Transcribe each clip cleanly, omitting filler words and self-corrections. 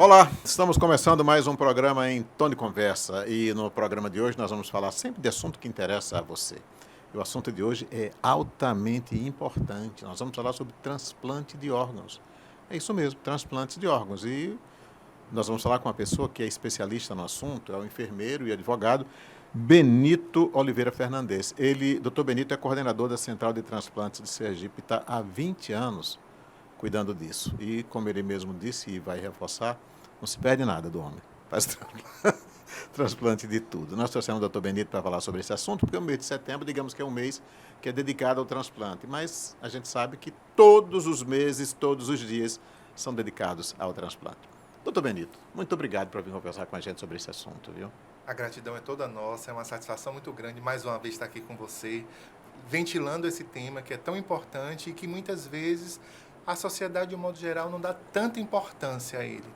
Olá, estamos começando mais um programa em Tom de Conversa e no programa de hoje nós vamos falar sempre de assunto que interessa a você. E o assunto de hoje é altamente importante. Nós vamos falar sobre transplante de órgãos. É isso mesmo, transplantes de órgãos. E nós vamos falar com uma pessoa que é especialista no assunto, é o enfermeiro e advogado Benito Oliveira Fernandes. Dr. Benito é coordenador da Central de Transplantes de Sergipe, está há 20 anos cuidando disso. E, como ele mesmo disse e vai reforçar, não se perde nada do homem. Faz transplante de tudo. Nós trouxemos o Dr. Benito para falar sobre esse assunto, porque o mês de setembro, digamos que é um mês que é dedicado ao transplante. Mas a gente sabe que todos os meses, todos os dias, são dedicados ao transplante. Doutor Benito, muito obrigado por vir conversar com a gente sobre esse assunto, viu? A gratidão é toda nossa, é uma satisfação muito grande mais uma vez estar aqui com você, ventilando esse tema que é tão importante e que muitas vezes a sociedade, de um modo geral, não dá tanta importância a ele.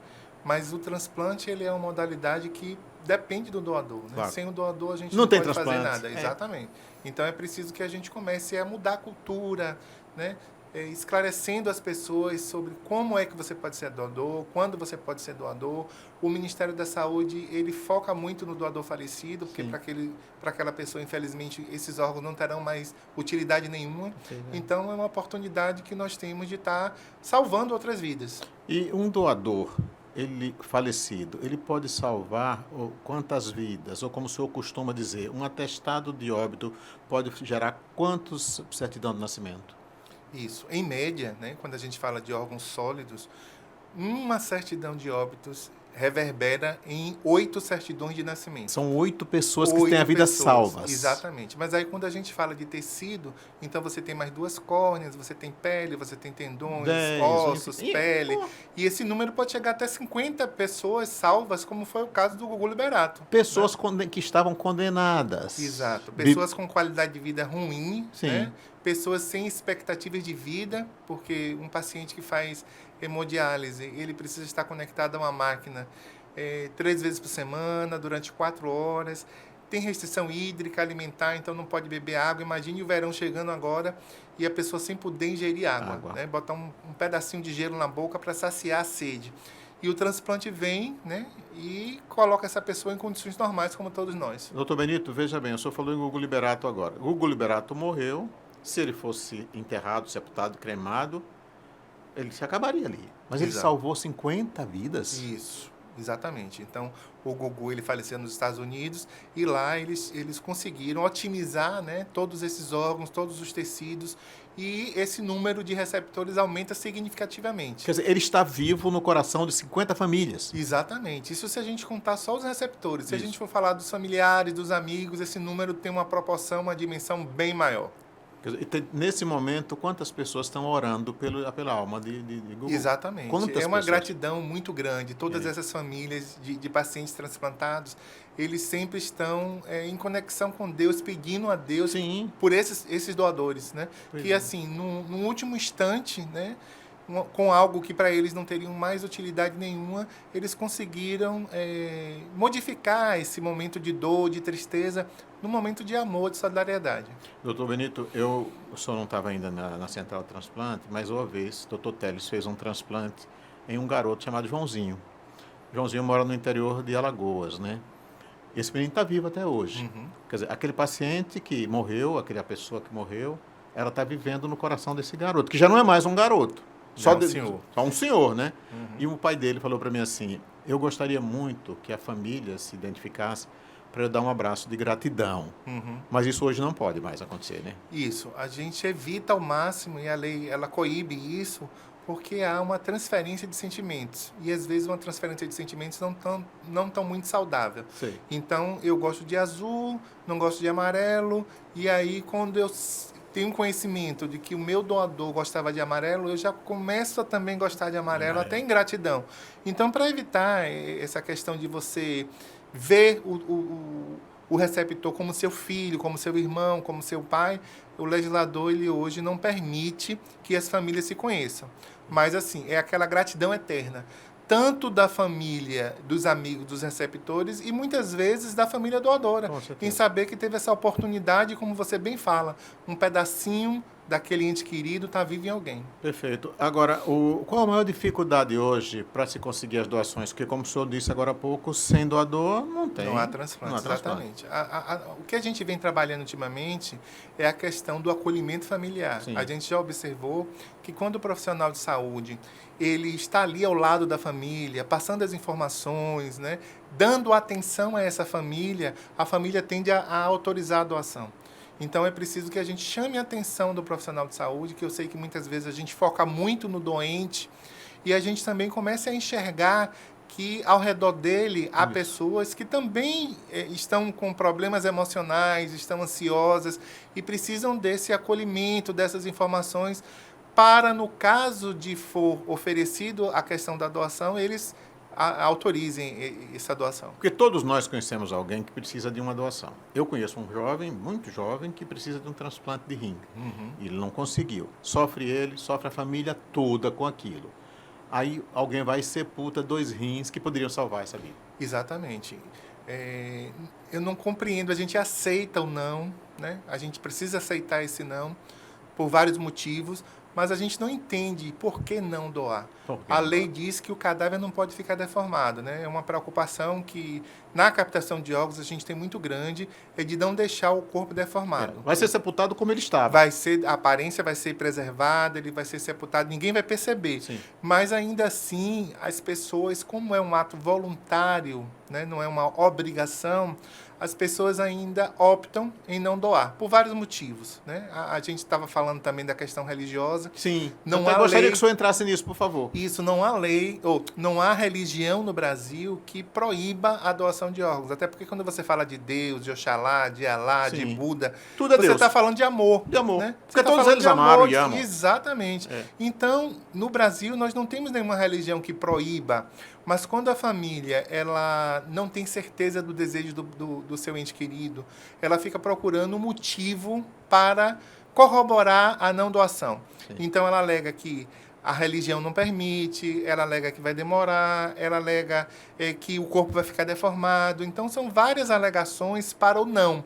Mas o transplante, ele é uma modalidade que depende do doador, né? Claro. Sem o doador, a gente Não não tem pode fazer transplante. nada. Exatamente. Então, é preciso que a gente comece a mudar a cultura, né? Esclarecendo as pessoas sobre como é que você pode ser doador, quando você pode ser doador. O Ministério da Saúde, ele foca muito no doador falecido, porque para aquela pessoa, infelizmente, esses órgãos não terão mais utilidade nenhuma. Então, é uma oportunidade que nós temos de estar salvando outras vidas. E um doador, ele falecido, ele pode salvar quantas vidas? Ou como o senhor costuma dizer, um atestado de óbito pode gerar quantos certidão de nascimento? Isso. Em média, né, quando a gente fala de órgãos sólidos, uma certidão de óbitos reverbera em 8 certidões de nascimento. São 8 pessoas que têm a vida salvas. Exatamente. Mas aí quando a gente fala de tecido, então você tem mais 2 córneas, você tem pele, você tem tendões, 10, ossos, pele. E esse número pode chegar até 50 pessoas salvas, como foi o caso do Gugu Liberato. Pessoas que estavam condenadas. Exato. Pessoas com qualidade de vida ruim, Sim. né? Pessoas sem expectativas de vida, porque um paciente que faz hemodiálise, ele precisa estar conectado a uma máquina 3 vezes por semana, durante 4 horas. Tem restrição hídrica, alimentar, então não pode beber água. Imagine o verão chegando agora e a pessoa sem poder ingerir água. Né? Botar um pedacinho de gelo na boca para saciar a sede. E o transplante vem, né, e coloca essa pessoa em condições normais, como todos nós. Doutor Benito, veja bem, o senhor falou em Gugu Liberato agora. Gugu Liberato morreu. Se ele fosse enterrado, sepultado, cremado, ele se acabaria ali. Mas ele salvou 50 vidas. Isso, exatamente. Então, o Gugu, ele faleceu nos Estados Unidos e lá eles conseguiram otimizar, né, todos esses órgãos, todos os tecidos, e esse número de receptores aumenta significativamente. Quer dizer, ele está vivo no coração de 50 famílias. Exatamente. Isso se a gente contar só os receptores. Se a gente for falar dos familiares, dos amigos, esse número tem uma proporção, uma dimensão bem maior. Nesse momento, quantas pessoas estão orando pela alma de Gugu? Exatamente. Quantas é uma pessoas? gratidão muito grande. Todas essas famílias de pacientes transplantados, eles sempre estão em conexão com Deus, pedindo a Deus Sim. por esses doadores, né? Que assim, no último instante, né, com algo que para eles não teriam mais utilidade nenhuma, eles conseguiram modificar esse momento de dor, de tristeza, num momento de amor, de solidariedade. Doutor Benito, o senhor não estava ainda na Central de Transplante, mas uma vez, doutor Teles fez um transplante em um garoto chamado Joãozinho. Joãozinho mora no interior de Alagoas, né? Esse menino está vivo até hoje. Uhum. Quer dizer, aquele paciente que morreu, aquela pessoa que morreu, ela está vivendo no coração desse garoto, que já não é mais um garoto. Só um senhor, né? Uhum. E o pai dele falou para mim assim, eu gostaria muito que a família se identificasse para eu dar um abraço de gratidão. Uhum. Mas isso hoje não pode mais acontecer, né? Isso. A gente evita ao máximo, e a lei ela coíbe isso, porque há uma transferência de sentimentos. E às vezes uma transferência de sentimentos não tão muito saudável. Sei. Então eu gosto de azul, não gosto de amarelo, e aí quando eu tenho conhecimento de que o meu doador gostava de amarelo, eu já começo a também gostar de amarelo, até em gratidão. Então, para evitar essa questão de você ver o receptor como seu filho, como seu irmão, como seu pai, o legislador ele hoje não permite que as famílias se conheçam. Mas, assim, é aquela gratidão eterna. Tanto da família, dos amigos, dos receptores e muitas vezes da família doadora, em saber que teve essa oportunidade, como você bem fala, um pedacinho daquele ente querido estar vivo em alguém. Perfeito. Agora, qual a maior dificuldade hoje para se conseguir as doações? Porque, como o senhor disse agora há pouco, sem doador não tem. Não há transplante, Não há transplante. exatamente. O que a gente vem trabalhando ultimamente é a questão do acolhimento familiar. Sim. A gente já observou que quando o profissional de saúde ele está ali ao lado da família, passando as informações, né, dando atenção a essa família, a família tende a autorizar a doação. Então, é preciso que a gente chame a atenção do profissional de saúde, que eu sei que muitas vezes a gente foca muito no doente, e a gente também comece a enxergar que ao redor dele há pessoas que também estão com problemas emocionais, estão ansiosas e precisam desse acolhimento, dessas informações, para, no caso de for oferecido a questão da doação, eles autorizem essa doação. Porque todos nós conhecemos alguém que precisa de uma doação. Eu conheço um jovem, muito jovem, que precisa de um transplante de rim. Ele não conseguiu. Sofre ele, sofre a família toda com aquilo. Aí alguém vai e sepulta 2 rins que poderiam salvar essa vida. Exatamente. Eu não compreendo, a gente aceita o não, né? A gente precisa aceitar esse não por vários motivos, mas a gente não entende por que não doar. A lei diz que o cadáver não pode ficar deformado, né? É uma preocupação que, na captação de órgãos, a gente tem muito grande, é de não deixar o corpo deformado. Vai ser sepultado como ele estava. A aparência vai ser preservada, ele vai ser sepultado, ninguém vai perceber. Sim. Mas, ainda assim, as pessoas, como é um ato voluntário, né? Não é uma obrigação, as pessoas ainda optam em não doar, por vários motivos, né? A gente estava falando também da questão religiosa. Sim. Não eu gostaria que o senhor entrasse nisso, por favor. Isso, não há lei, ou não há religião no Brasil que proíba a doação de órgãos. Até porque quando você fala de Deus, de Oxalá, de Alá, Sim. de Buda, Tudo é você Deus. está falando de amor. De amor. Né? Porque Você todos falando eles de amaram amor, e amam. Exatamente. É. Então, no Brasil, nós não temos nenhuma religião que proíba. Mas quando a família ela não tem certeza do desejo do seu ente querido, ela fica procurando um motivo para corroborar a não doação. Sim. Então, ela alega que a religião não permite, ela alega que vai demorar, ela alega que o corpo vai ficar deformado. Então, são várias alegações para o não.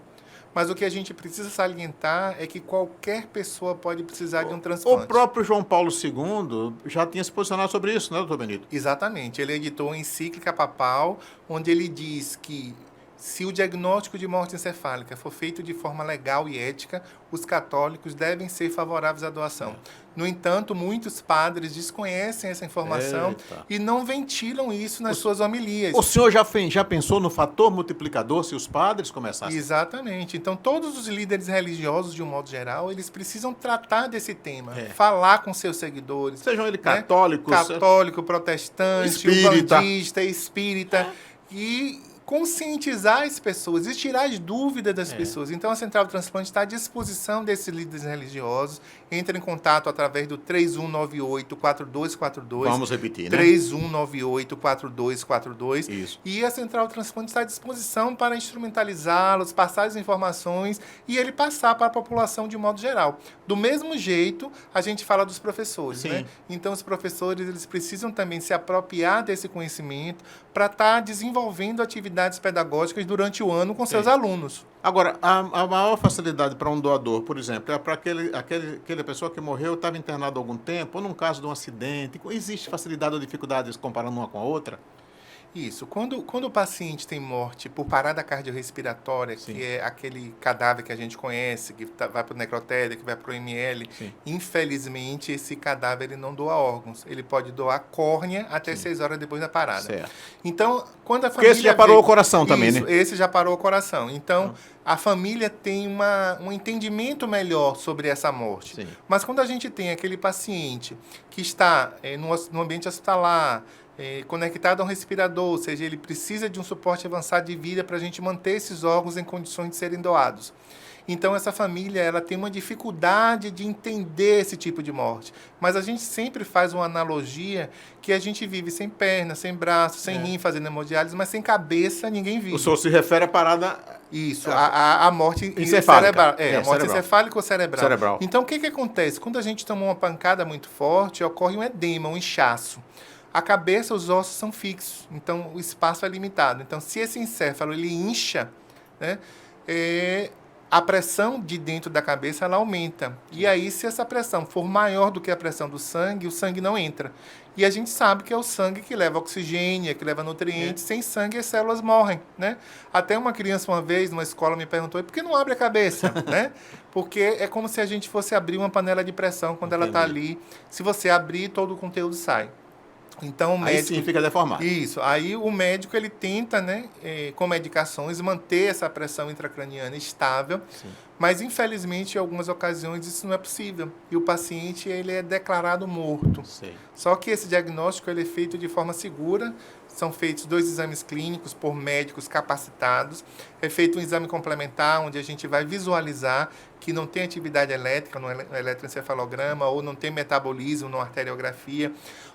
Mas o que a gente precisa salientar é que qualquer pessoa pode precisar de um transplante. O próprio João Paulo II já tinha se posicionado sobre isso, né, doutor Benito? Exatamente. Ele editou uma encíclica papal, onde ele diz que se o diagnóstico de morte encefálica for feito de forma legal e ética, os católicos devem ser favoráveis à doação. No entanto, muitos padres desconhecem essa informação e não ventilam isso nas suas homilias. O senhor já pensou no fator multiplicador se os padres começassem? Exatamente. Então, todos os líderes religiosos, de um modo geral, eles precisam tratar desse tema, É. falar com seus seguidores. Sejam eles né? católicos, Católico, protestante, espírita. umbandista, espírita. E conscientizar as pessoas e tirar as dúvidas das pessoas. Então, a Central de Transplante está à disposição desses líderes religiosos. Entre em contato através do 3198-4242. Vamos repetir, né? 3198-4242. Isso. E a Central de Transplante está à disposição para instrumentalizá-los, passar as informações e ele passar para a população de um modo geral. Do mesmo jeito, a gente fala dos professores, Sim. né? Então, os professores eles precisam também se apropriar desse conhecimento para estar desenvolvendo atividades pedagógicas durante o ano com seus alunos. Agora, a maior facilidade para um doador, por exemplo, é para aquela pessoa que morreu, estava internado há algum tempo, ou num caso de um acidente. Existe facilidade ou dificuldades comparando uma com a outra? Isso. Quando o paciente tem morte por parada cardiorrespiratória, Sim. que é aquele cadáver que a gente conhece, que vai para o necrotério, que vai para o ML, Sim. infelizmente esse cadáver ele não doa órgãos. Ele pode doar córnea até 6 horas depois da parada. Certo. Então, quando a Porque família esse já parou o coração também, Isso, né? Esse já parou o coração. Então, a família tem um entendimento melhor sobre essa morte. Sim. Mas quando a gente tem aquele paciente que está no ambiente hospitalar, conectado a um respirador, ou seja, ele precisa de um suporte avançado de vida para a gente manter esses órgãos em condições de serem doados. Então, essa família ela tem uma dificuldade de entender esse tipo de morte. Mas a gente sempre faz uma analogia que a gente vive sem perna, sem braço, sem rim, fazendo hemodiálise, mas sem cabeça ninguém vive. O senhor se refere à parada... Isso, a morte encefálica. cerebral. A morte Cerebral. encefálica ou cerebral. Cerebral. Então, o que acontece? Quando a gente toma uma pancada muito forte, ocorre um edema, um inchaço. A cabeça, os ossos são fixos, então o espaço é limitado. Então, se esse encéfalo ele incha, né, a pressão de dentro da cabeça ela aumenta. E aí, se essa pressão for maior do que a pressão do sangue, o sangue não entra. E a gente sabe que é o sangue que leva oxigênio, que leva nutrientes. Sem sangue, as células morrem, né? Até uma criança, uma vez, numa escola, me perguntou, por que não abre a cabeça, né? Porque é como se a gente fosse abrir uma panela de pressão quando ela está ali. Se você abrir, todo o conteúdo sai. Então, o médico... Aí sim fica deformado. Isso. Aí o médico ele tenta, né, com medicações, manter essa pressão intracraniana estável, sim. Mas infelizmente em algumas ocasiões isso não é possível. E o paciente ele é declarado morto. Sim. Só que esse diagnóstico ele é feito de forma segura. São feitos 2 exames clínicos por médicos capacitados. É feito um exame complementar, onde a gente vai visualizar que não tem atividade elétrica no eletroencefalograma, ou não tem metabolismo na arteriografia,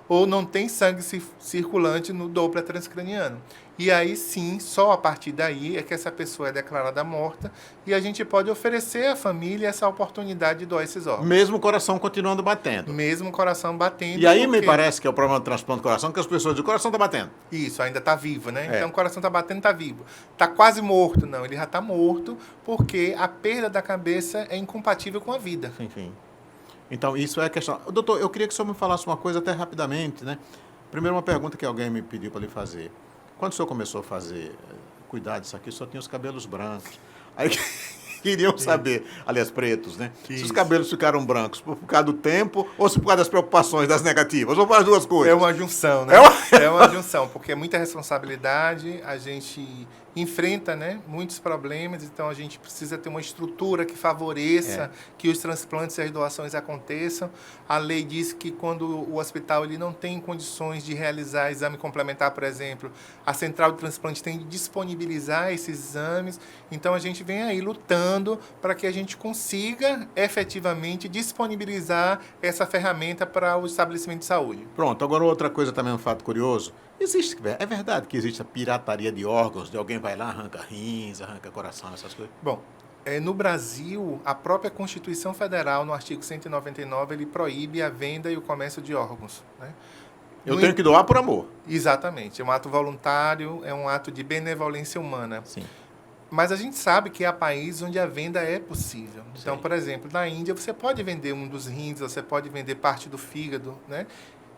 ou não tem sangue circulante no Doppler transcraniano. E aí sim, só a partir daí é que essa pessoa é declarada morta e a gente pode oferecer à família essa oportunidade de doar esses órgãos. Mesmo o coração continuando batendo. Mesmo o coração batendo. E aí me parece que é o problema do transplante do coração, que as pessoas dizem, o coração está batendo. Isso, ainda está vivo, né? Então o coração está batendo, está vivo. Está quase morto. Não, ele já está morto porque a perda da cabeça é incompatível com a vida. Enfim. Então, isso é a questão. Doutor, eu queria que o senhor me falasse uma coisa até rapidamente, né? Primeiro, uma pergunta que alguém me pediu para lhe fazer. Quando o senhor começou a cuidar disso aqui, só tinha os cabelos brancos. Aí queriam saber, aliás, pretos, né? Isso. Se os cabelos ficaram brancos por causa do tempo ou se por causa das preocupações, das negativas, ou para as duas coisas? É uma junção, né? É uma junção, porque é muita responsabilidade, a gente enfrenta, né, muitos problemas, então a gente precisa ter uma estrutura que favoreça que os transplantes e as doações aconteçam. A lei diz que quando o hospital ele não tem condições de realizar exame complementar, por exemplo, a central de transplante tem de disponibilizar esses exames, então a gente vem aí lutando para que a gente consiga efetivamente disponibilizar essa ferramenta para o estabelecimento de saúde. Pronto, agora outra coisa também, um fato curioso. É verdade que existe a pirataria de órgãos, de alguém vai lá, arranca rins, arranca coração, essas coisas? Bom, no Brasil, a própria Constituição Federal, no artigo 199, ele proíbe a venda e o comércio de órgãos, né? Eu tenho que doar por amor. Exatamente, é um ato voluntário, é um ato de benevolência humana. Sim. Mas a gente sabe que há países onde a venda é possível. Então, por exemplo, na Índia, você pode vender um dos rins, você pode vender parte do fígado, né?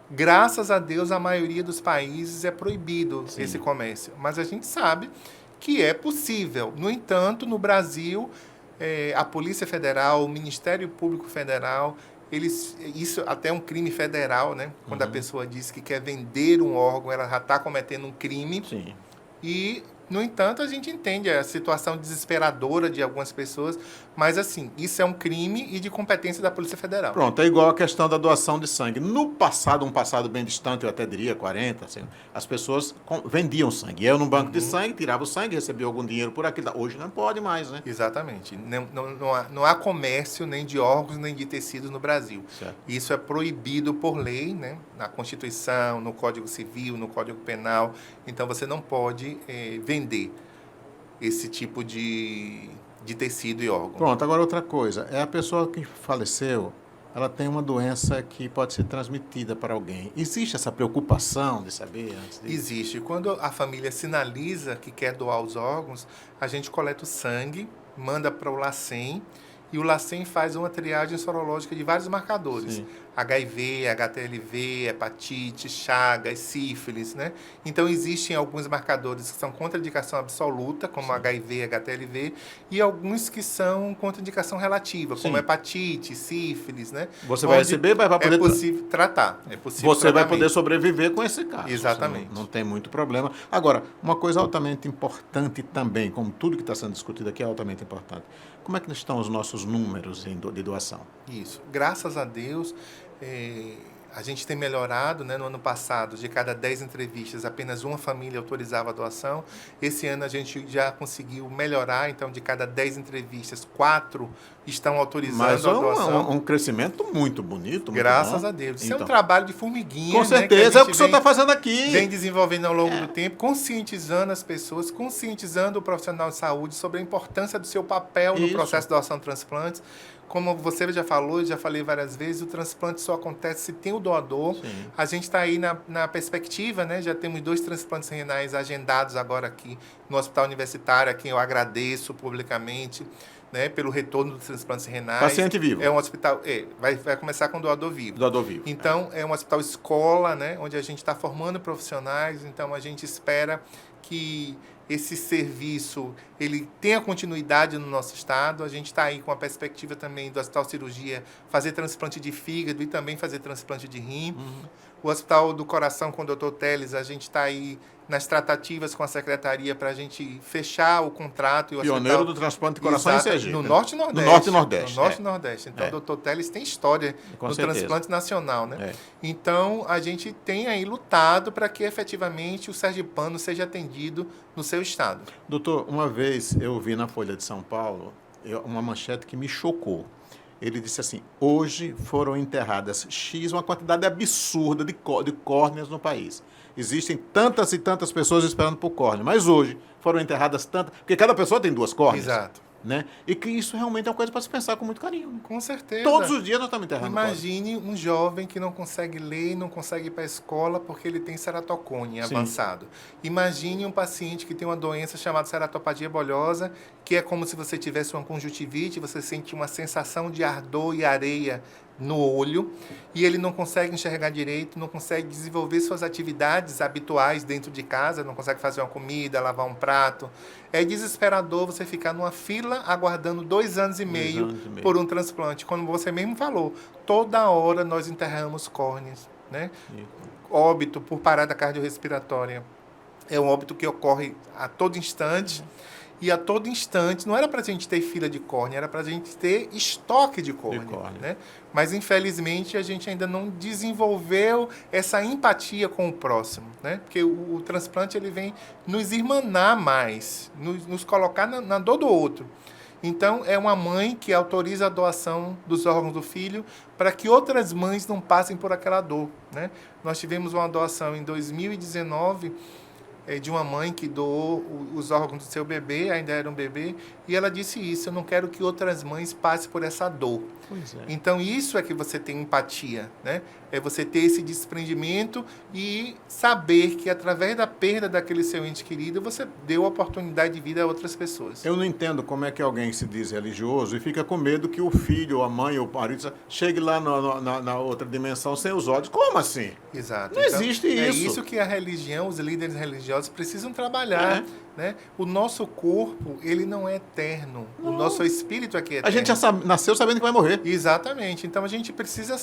Graças a Deus, a maioria dos países é proibido esse comércio. Mas a gente sabe que é possível. No entanto, no Brasil, a Polícia Federal, o Ministério Público Federal, isso até é um crime federal, né? Quando a pessoa diz que quer vender um órgão, ela já está cometendo um crime. Sim. E, no entanto, a gente entende a situação desesperadora de algumas pessoas, mas, assim, isso é um crime e de competência da Polícia Federal. Pronto, é igual a questão da doação de sangue. No passado, um passado bem distante, eu até diria 40, assim, as pessoas vendiam sangue. Eu, num banco de sangue, tirava o sangue, recebia algum dinheiro por aquilo. Hoje não pode mais, né? Exatamente. Não há comércio nem de órgãos, nem de tecidos no Brasil. Certo. Isso é proibido por lei, né? Na Constituição, no Código Civil, no Código Penal. Então, você não pode vender esse tipo de tecido e órgão. Pronto, agora outra coisa. É a pessoa que faleceu, ela tem uma doença que pode ser transmitida para alguém. Existe essa preocupação de saber antes disso? Existe. Quando a família sinaliza que quer doar os órgãos, a gente coleta o sangue, manda para o LACEN, e o LACEN faz uma triagem sorológica de vários marcadores. Sim. HIV, HTLV, hepatite, chagas, sífilis, né? Então, existem alguns marcadores que são contraindicação absoluta, como HIV, HTLV, e alguns que são contraindicação relativa, como hepatite, sífilis, né? Você vai receber, vai poder... É possível tratar. É possível Você vai poder sobreviver com esse caso. Exatamente. Não tem muito problema. Agora, uma coisa altamente importante também, como tudo que está sendo discutido aqui é altamente importante. Como é que estão os nossos números de doação? Isso. Graças a Deus, a gente tem melhorado, né? No ano passado, de cada 10 entrevistas, apenas uma família autorizava a doação. Esse ano a gente já conseguiu melhorar, então de cada 10 entrevistas, 4 estão autorizando a doação. Mas um crescimento muito bonito, muito Graças bom. a Deus. Isso então, é um trabalho de formiguinha. Com certeza, né, é o que o senhor está fazendo aqui. Vem desenvolvendo ao longo do tempo, conscientizando as pessoas, conscientizando o profissional de saúde sobre a importância do seu papel no processo de doação de transplantes. Como você já falou, eu já falei várias vezes, o transplante só acontece se tem o doador. Sim. A gente está aí na perspectiva, né? Já temos 2 transplantes renais agendados agora aqui no Hospital Universitário, a quem eu agradeço publicamente. né, pelo retorno dos transplantes renais. Paciente vivo. É um hospital, vai começar com doador vivo. Doador vivo. Então, é um hospital escola, né, onde a gente está formando profissionais, então a gente espera que esse serviço ele tenha continuidade no nosso estado. A gente está aí com a perspectiva também do Hospital Cirurgia fazer transplante de fígado e também fazer transplante de rim. O Hospital do Coração com o Dr. Teles, a gente está aí nas tratativas com a secretaria para a gente fechar o contrato. E o Pioneiro hospital, do transplante de coração em Sergipe. No Norte e Nordeste. No Norte e Nordeste. No Norte e Nordeste. Então, o Dr. Teles tem história com no certeza. transplante nacional, né? Então, a gente tem aí lutado para que efetivamente o sergipano seja atendido no seu estado. Doutor, uma vez eu vi na Folha de São Paulo uma manchete que me chocou. Ele disse assim: hoje foram enterradas X, uma quantidade absurda de córneas no país. Existem tantas e tantas pessoas esperando por córnea, mas hoje foram enterradas tantas, porque cada pessoa tem 2 córneas. Exato. Né? E que isso realmente é uma coisa para se pensar com muito carinho. Né? Com certeza. Todos os dias nós estamos enterrando Imagine um jovem que não consegue ler, não consegue ir para a escola porque ele tem ceratocone avançado. Imagine um paciente que tem uma doença chamada ceratopatia bolhosa, que é como se você tivesse uma conjuntivite, você sente uma sensação de ardor e areia no olho, e ele não consegue enxergar direito, não consegue desenvolver suas atividades habituais dentro de casa, não consegue fazer uma comida, lavar um prato. É desesperador você ficar numa fila aguardando 2 anos e meio por um transplante. Como você mesmo falou, toda hora nós enterramos córneas, né? Óbito por parada cardiorrespiratória. É um óbito que ocorre a todo instante. E a todo instante, não era para a gente ter fila de córnea, era para a gente ter estoque de córnea. Né? Mas, infelizmente, a gente ainda não desenvolveu essa empatia com o próximo. Né? Porque o transplante ele vem nos irmanar mais, nos colocar na dor do outro. Então, é uma mãe que autoriza a doação dos órgãos do filho para que outras mães não passem por aquela dor. Né? Nós tivemos uma doação em 2019... de uma mãe que doou os órgãos do seu bebê, ainda era um bebê, e ela disse isso: eu não quero que outras mães passem por essa dor. Então, isso é que você tem empatia, né? É você ter esse desprendimento e saber que, através da perda daquele seu ente querido, você deu oportunidade de vida a outras pessoas. Eu não entendo como é que alguém se diz religioso e fica com medo que o filho, ou a mãe, ou o marido chegue lá na outra dimensão sem os olhos. Como assim? Exato. Não existe isso. É isso que a religião, os líderes religiosos precisam trabalhar. Né? O nosso corpo, ele não é eterno. Não. O nosso espírito aqui é eterno. A gente já nasceu sabendo que vai morrer. Exatamente. Então, a gente precisa...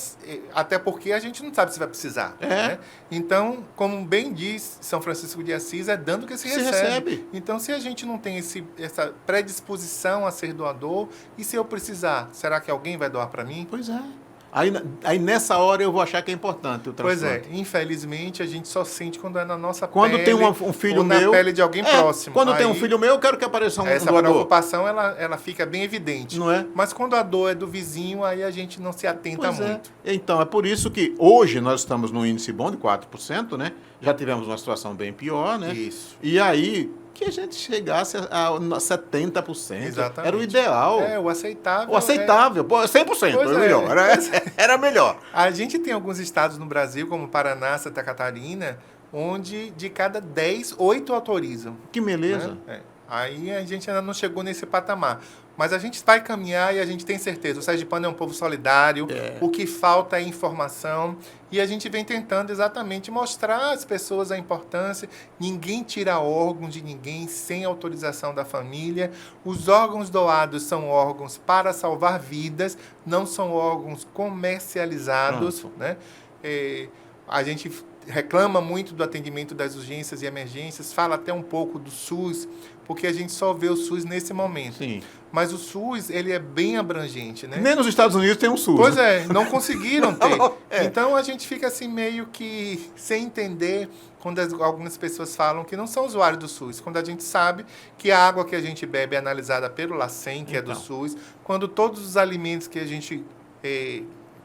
Até porque a gente não sabe se vai precisar. Né? Então, como bem diz São Francisco de Assis, é dando que se recebe. Então, se a gente não tem essa predisposição a ser doador, e se eu precisar, será que alguém vai doar para mim? Pois é. Aí nessa hora eu vou achar que é importante o transplante. Pois é, infelizmente a gente só sente quando é na nossa quando pele. Tem um filho ou meu. Na pele de alguém próximo. Quando tem um filho meu, eu quero que apareça um essa doador. preocupação ela fica bem evidente. Não é? Mas quando a dor é do vizinho, aí a gente não se atenta muito. Então, é por isso que hoje nós estamos num índice bom de 4%, né? Já tivemos uma situação bem pior, né? Isso. E aí, que a gente chegasse a 70%. Exatamente. Era o ideal. O aceitável. O aceitável. 100%. Era melhor. Era melhor. A gente tem alguns estados no Brasil, como Paraná, Santa Catarina, onde de cada 10, 8 autorizam. Que beleza. Né? Aí a gente ainda não chegou nesse patamar. Mas a gente vai caminhar e a gente tem certeza. O sergipano é um povo solidário, o que falta é informação. E a gente vem tentando exatamente mostrar às pessoas a importância. Ninguém tira órgãos de ninguém sem autorização da família. Os órgãos doados são órgãos para salvar vidas, não são órgãos comercializados. Né? A gente reclama muito do atendimento das urgências e emergências, fala até um pouco do SUS, porque a gente só vê o SUS nesse momento. Sim. Mas o SUS, ele é bem abrangente, né? Nem nos Estados Unidos tem um SUS. Pois é, não conseguiram ter. Então, a gente fica assim meio que sem entender quando algumas pessoas falam que não são usuários do SUS. Quando a gente sabe que a água que a gente bebe é analisada pelo LACEN, que é do SUS. Quando todos os alimentos que a gente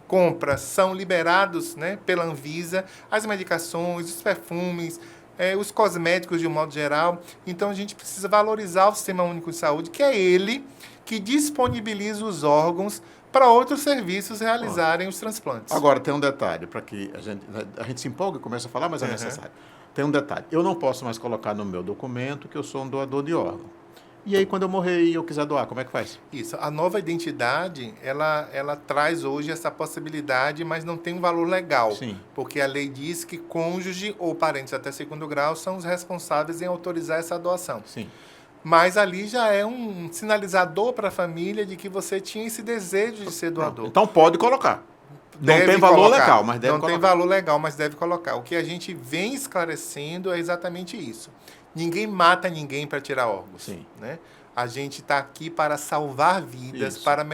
compra são liberados, né, pela Anvisa, as medicações, os perfumes, os cosméticos de um modo geral. Então, a gente precisa valorizar o Sistema Único de Saúde, que é ele que disponibiliza os órgãos para outros serviços realizarem os transplantes. Agora, tem um detalhe, para que a gente se empolga e começa a falar, mas é necessário. Tem um detalhe. Eu não posso mais colocar no meu documento que eu sou um doador de órgão. E aí, quando eu morrer e eu quiser doar, como é que faz? Isso. A nova identidade, ela traz hoje essa possibilidade, mas não tem um valor legal. Sim. Porque a lei diz que cônjuge ou parentes até segundo grau são os responsáveis em autorizar essa doação. Sim. Mas ali já é um sinalizador para a família de que você tinha esse desejo de ser doador. Então pode colocar. Não Deve tem valor colocar. legal, mas deve Não colocar. tem valor legal, mas deve colocar. O que a gente vem esclarecendo é exatamente isso. Ninguém mata ninguém para tirar órgãos. Sim. Né? A gente está aqui para salvar vidas, Isso. para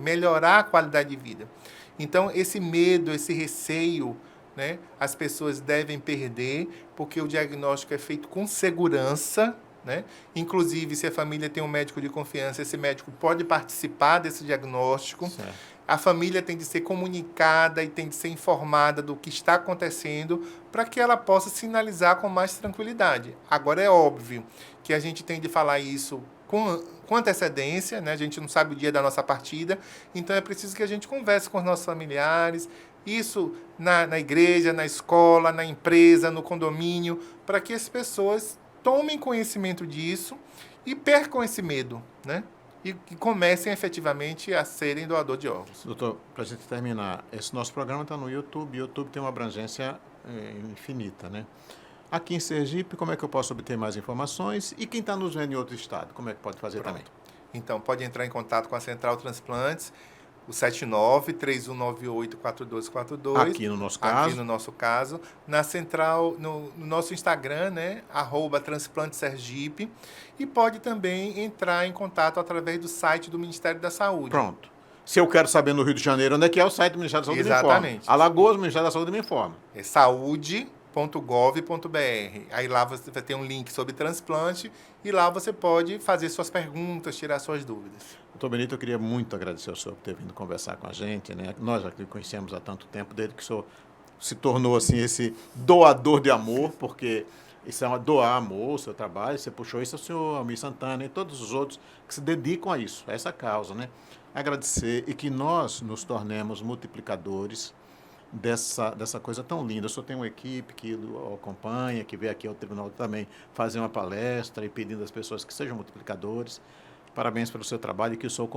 melhorar a qualidade de vida. Então, esse medo, esse receio, né, as pessoas devem perder, porque o diagnóstico é feito com segurança. Né? Inclusive, se a família tem um médico de confiança, esse médico pode participar desse diagnóstico. Certo. A família tem de ser comunicada e tem de ser informada do que está acontecendo para que ela possa sinalizar com mais tranquilidade. Agora, é óbvio que a gente tem de falar isso com antecedência, né? A gente não sabe o dia da nossa partida, então é preciso que a gente converse com os nossos familiares, isso na igreja, na escola, na empresa, no condomínio, para que as pessoas tomem conhecimento disso e percam esse medo, né? E comecem efetivamente a serem doador de órgãos. Doutor, para a gente terminar, esse nosso programa está no YouTube. O YouTube tem uma abrangência infinita, né? Aqui em Sergipe, como é que eu posso obter mais informações? E quem está nos vendo em outro estado, como é que pode fazer também? Então, pode entrar em contato com a Central Transplantes, o 79-3198-4242. Aqui no nosso caso. Aqui no nosso caso. Na Central, no nosso Instagram, né? @transplante-sergipe. E pode também entrar em contato através do site do Ministério da Saúde. Pronto. Se eu quero saber no Rio de Janeiro, onde é que é o site do Ministério da Saúde? Exatamente. Me informa. Alagoas, o Ministério da Saúde me informa. É saúde.gov.br. Aí lá você vai ter um link sobre transplante e lá você pode fazer suas perguntas, tirar suas dúvidas. Doutor Benito, eu queria muito agradecer ao senhor por ter vindo conversar com a gente, né? Nós já conhecemos há tanto tempo, desde que o senhor se tornou assim, esse doador de amor, porque isso é doar amor, o seu trabalho, você puxou isso ao senhor Almir Santana e todos os outros que se dedicam a isso, a essa causa, né? Agradecer e que nós nos tornemos multiplicadores dessa coisa tão linda. Eu só tenho uma equipe que o acompanha, que veio aqui ao tribunal também fazer uma palestra e pedindo às pessoas que sejam multiplicadores. Parabéns pelo seu trabalho e que o senhor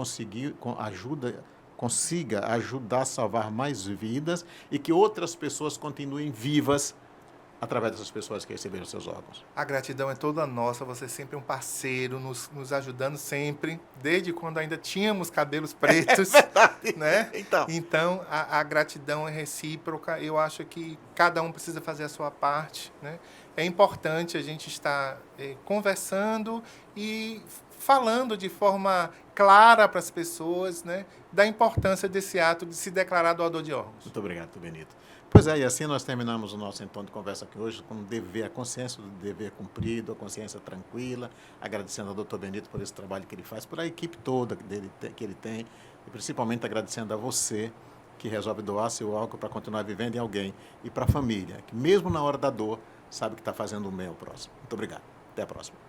consiga ajudar a salvar mais vidas e que outras pessoas continuem vivas através dessas pessoas que receberam seus órgãos. A gratidão é toda nossa, você é sempre um parceiro, nos ajudando sempre, desde quando ainda tínhamos cabelos pretos. É verdade. Né? Então a gratidão é recíproca, eu acho que cada um precisa fazer a sua parte. Né? É importante a gente estar conversando e falando de forma clara para as pessoas, né, da importância desse ato de se declarar doador de órgãos. Muito obrigado, Benito. Pois é, e assim nós terminamos o nosso encontro de conversa aqui hoje com o dever, a consciência do dever cumprido, a consciência tranquila, agradecendo ao doutor Benito por esse trabalho que ele faz, por a equipe toda que ele tem, e principalmente agradecendo a você que resolve doar seu órgão para continuar vivendo em alguém, e para a família, que mesmo na hora da dor, sabe que está fazendo o bem ao próximo. Muito obrigado. Até a próxima.